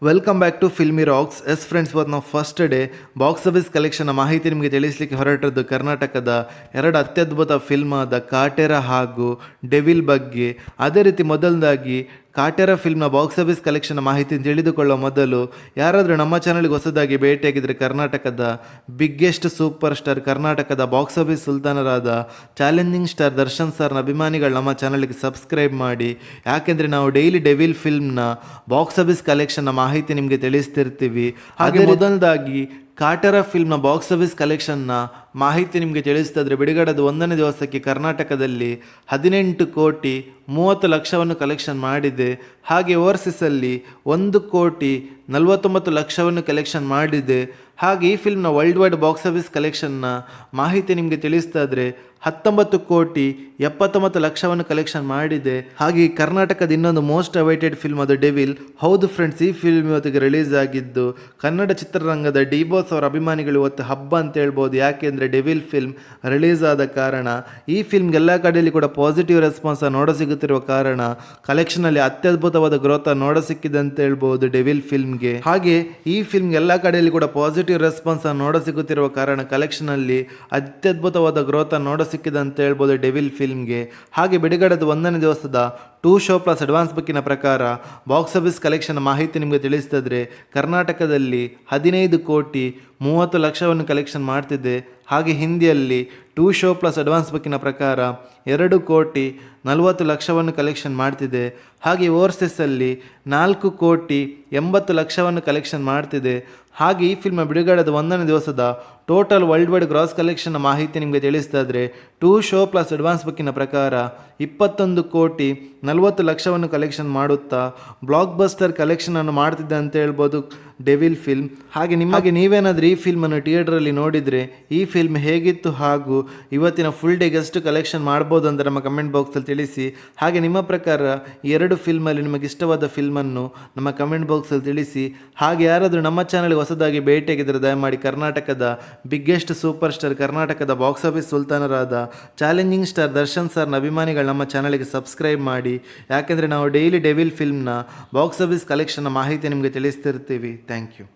Welcome back to filmy rocks. Yes friends, ಇವತ್ತು ನಾವು first day box office collection ಮಾಹಿತಿ ನಿಮಗೆ ತಿಳಿಸಲಿಕ್ಕೆ ಹೊರಟಿದ್ದು ಕರ್ನಾಟಕದ ಎರಡು ಅತ್ಯದ್ಭುತ ಫಿಲ್ಮ್ ಆದ ಕಾಟೇರ ಹಾಗೂ ಡೆವಿಲ್ ಬಗ್ಗೆ. ಅದೇ ರೀತಿ ಮೊದಲದಾಗಿ ಕಾಟೇರ ಫಿಲ್ಮ್ನ ಬಾಕ್ಸ್ ಆಫೀಸ್ ಕಲೆಕ್ಷನ್ ಮಾಹಿತಿ ತಿಳಿದುಕೊಳ್ಳುವ ಮೊದಲು ಯಾರಾದರೂ ನಮ್ಮ ಚಾನಲ್ಗೆ ಹೊಸದಾಗಿ ಭೇಟಿಯಾಗಿದ್ದರೆ ಕರ್ನಾಟಕದ ಬಿಗ್ಗೆಸ್ಟ್ ಸೂಪರ್ ಸ್ಟಾರ್, ಕರ್ನಾಟಕದ ಬಾಕ್ಸ್ ಆಫೀಸ್ ಸುಲ್ತಾನರಾದ ಚಾಲೆಂಜಿಂಗ್ ಸ್ಟಾರ್ ದರ್ಶನ್ ಸರ್ನ ಅಭಿಮಾನಿಗಳು ನಮ್ಮ ಚಾನಲ್ಗೆ ಸಬ್ಸ್ಕ್ರೈಬ್ ಮಾಡಿ. ಯಾಕೆಂದರೆ ನಾವು ಡೈಲಿ ಡೆವಿಲ್ ಫಿಲ್ಮ್ನ ಬಾಕ್ಸ್ ಆಫೀಸ್ ಕಲೆಕ್ಷನ್ನ ಮಾಹಿತಿ ನಿಮಗೆ ತಿಳಿಸ್ತಿರ್ತೀವಿ. ಹಾಗೆ ಮೊದಲದಾಗಿ ಕಾಟೇರ ಫಿಲ್ಮ್ನ ಬಾಕ್ಸ್ ಆಫೀಸ್ ಕಲೆಕ್ಷನ್ನ ಮಾಹಿತಿ ನಿಮಗೆ ತಿಳಿಸ್ತಾದ್ರೆ, ಬಿಡುಗಡೆದ 1ನೇ ದಿವಸಕ್ಕೆ ಕರ್ನಾಟಕದಲ್ಲಿ 18,30,00,000 ಕಲೆಕ್ಷನ್ ಮಾಡಿದೆ. ಹಾಗೆ ಓವರ್ಸೀಸಲ್ಲಿ 1,49,00,000 ಕಲೆಕ್ಷನ್ ಮಾಡಿದೆ. ಹಾಗೆ ಈ ಫಿಲ್ಮ್ನ ವರ್ಲ್ಡ್ ವೈಡ್ ಬಾಕ್ಸ್ ಆಫೀಸ್ ಕಲೆಕ್ಷನ್ನ ಮಾಹಿತಿ ನಿಮಗೆ ತಿಳಿಸ್ತಾದ್ರೆ 19,79,00,000 ಕಲೆಕ್ಷನ್ ಮಾಡಿದೆ. ಹಾಗೆ ಕರ್ನಾಟಕದ ಇನ್ನೊಂದು ಮೋಸ್ಟ್ ಅವೈಟೆಡ್ ಫಿಲ್ಮ್ ಅದು ಡೆವಿಲ್. ಹೌದು ಫ್ರೆಂಡ್ಸ್, ಈ ಫಿಲ್ಮ್ ಇವತ್ತಿಗೆ ರಿಲೀಸ್ ಆಗಿದ್ದು ಕನ್ನಡ ಚಿತ್ರರಂಗದ ಡಿ ಬಾಸ್ ಅವರ ಅಭಿಮಾನಿಗಳು ಇವತ್ತು ಹಬ್ಬ ಅಂತ ಹೇಳ್ಬೋದು. ಯಾಕೆಂದರೆ ಡೆವಿಲ್ ಫಿಲ್ಮ್ ರಿಲೀಸ್ ಆದ ಕಾರಣ ಈ ಫಿಲ್ಮ್ಗೆ ಎಲ್ಲ ಕಡೆಯಲ್ಲಿ ಕೂಡ ಪಾಸಿಟಿವ್ ರೆಸ್ಪಾನ್ಸ್ ನೋಡ ಸಿಗುತ್ತಿರುವ ಕಾರಣ ಕಲೆಕ್ಷನಲ್ಲಿ ಅತ್ಯದ್ಭುತವಾದ ಗ್ರೋತ್ ನೋಡ ಸಿಕ್ಕಿದೆ ಅಂತ ಹೇಳ್ಬೋದು ಡೆವಿಲ್ ಫಿಲ್ಮ್ಗೆ. ಹಾಗೆ ಈ ಫಿಲ್ಮ್ಗೆ ಎಲ್ಲ ಕಡೆಯಲ್ಲಿ ಕೂಡ ಪಾಸಿಟಿವ್ ರೆಸ್ಪಾನ್ಸ್ ನೋಡ ಸಿಗುತ್ತಿರುವ ಕಾರಣ ಕಲೆಕ್ಷನಲ್ಲಿ ಅತ್ಯದ್ಭುತವಾದ ಗ್ರೋತ್ ನೋಡ ಸಿಕ್ಕಿದೆ ಅಂತ ಹೇಳ್ಬೋದು ಡೆವಿಲ್ ಫಿಲ್ಮ್ಗೆ. ಹಾಗೆ ಬಿಡುಗಡೆದ 1ನೇ ದಿವಸದ 2 ಶೋ ಪ್ಲಸ್ ಅಡ್ವಾನ್ಸ್ ಬುಕ್ಕಿನ ಪ್ರಕಾರ ಬಾಕ್ಸ್ ಆಫೀಸ್ ಕಲೆಕ್ಷನ್ ಮಾಹಿತಿ ನಿಮಗೆ ತಿಳಿಸ್ತಿದ್ರೆ ಕರ್ನಾಟಕದಲ್ಲಿ 15,30,00,000 ಕಲೆಕ್ಷನ್ ಮಾಡ್ತಿದೆ. ಹಾಗೆ ಹಿಂದಿಯಲ್ಲಿ 2 ಶೋ ಪ್ಲಸ್ ಅಡ್ವಾನ್ಸ್ ಬುಕ್ಕಿನ ಪ್ರಕಾರ 2,40,00,000 ಕಲೆಕ್ಷನ್ ಮಾಡ್ತಿದೆ. ಹಾಗೆ ಓವರ್ಸೀಸಲ್ಲಿ 4,80,00,000 ಕಲೆಕ್ಷನ್ ಮಾಡ್ತಿದೆ. ಹಾಗೆ ಈ ಫಿಲ್ಮ್ ಬಿಡುಗಡೆದ 1ನೇ ದಿವಸದ total worldwide gross collection ಮಾಹಿತಿ ನಿಮಗೆ ತಿಳಿಸ್ತಾದ್ರೆ 2 ಶೋ ಪ್ಲಸ್ ಅಡ್ವಾನ್ಸ್ ಬುಕ್ಕಿನ ಪ್ರಕಾರ 21,40,00,000 ಕಲೆಕ್ಷನ್ ಮಾಡುತ್ತಾ ಬ್ಲಾಕ್ ಬಸ್ಟರ್ ಕಲೆಕ್ಷನ್ ಅನ್ನು ಮಾಡ್ತಿದ್ದೆ ಅಂತ ಹೇಳ್ಬೋದು ಡೆವಿಲ್ ಫಿಲ್ಮ್. ಹಾಗೆ ನೀವೇನಾದರೂ ಈ ಫಿಲ್ಮನ್ನು ಥಿಯೇಟರಲ್ಲಿ ನೋಡಿದರೆ ಈ ಫಿಲ್ಮ್ ಹೇಗಿತ್ತು ಹಾಗೂ ಇವತ್ತಿನ ಫುಲ್ ಡೇ ಗೆಸ್ಟ್ ಕಲೆಕ್ಷನ್ ಮಾಡ್ಬೋದು ಅಂತ ನಮ್ಮ ಕಮೆಂಟ್ ಬಾಕ್ಸಲ್ಲಿ ತಿಳಿಸಿ. ಹಾಗೆ ನಿಮ್ಮ ಪ್ರಕಾರ ಈ ಎರಡು ಫಿಲ್ಮಲ್ಲಿ ನಿಮಗೆ ಇಷ್ಟವಾದ ಫಿಲ್ಮನ್ನು ನಮ್ಮ ಕಮೆಂಟ್ ಬಾಕ್ಸಲ್ಲಿ ತಿಳಿಸಿ. ಹಾಗೆ ಯಾರಾದರೂ ನಮ್ಮ ಚಾನಲ್ಗೆ ಹೊಸದಾಗಿ ಭೇಟಿಯಾಗಿದ್ದರೆ ದಯಮಾಡಿ ಕರ್ನಾಟಕದ ಬಿಗ್ಗೆಸ್ಟ್ ಸೂಪರ್ ಸ್ಟಾರ್, ಕರ್ನಾಟಕದ ಬಾಕ್ಸ್ ಆಫೀಸ್ ಸುಲ್ತಾನರಾದ ಚಾಲೆಂಜಿಂಗ್ ಸ್ಟಾರ್ ದರ್ಶನ್ ಸರ್ನ ಅಭಿಮಾನಿಗಳು ನಮ್ಮ ಚಾನಲ್ಗೆ ಸಬ್ಸ್ಕ್ರೈಬ್ ಮಾಡಿ. ಯಾಕೆಂದರೆ ನಾವು ಡೈಲಿ ಡೆವಿಲ್ ಫಿಲ್ಮ್ನ ಬಾಕ್ಸ್ ಆಫೀಸ್ ಕಲೆಕ್ಷನ್ನ ಮಾಹಿತಿ ನಿಮಗೆ ತಿಳಿಸ್ತಿರ್ತೀವಿ. Thank you.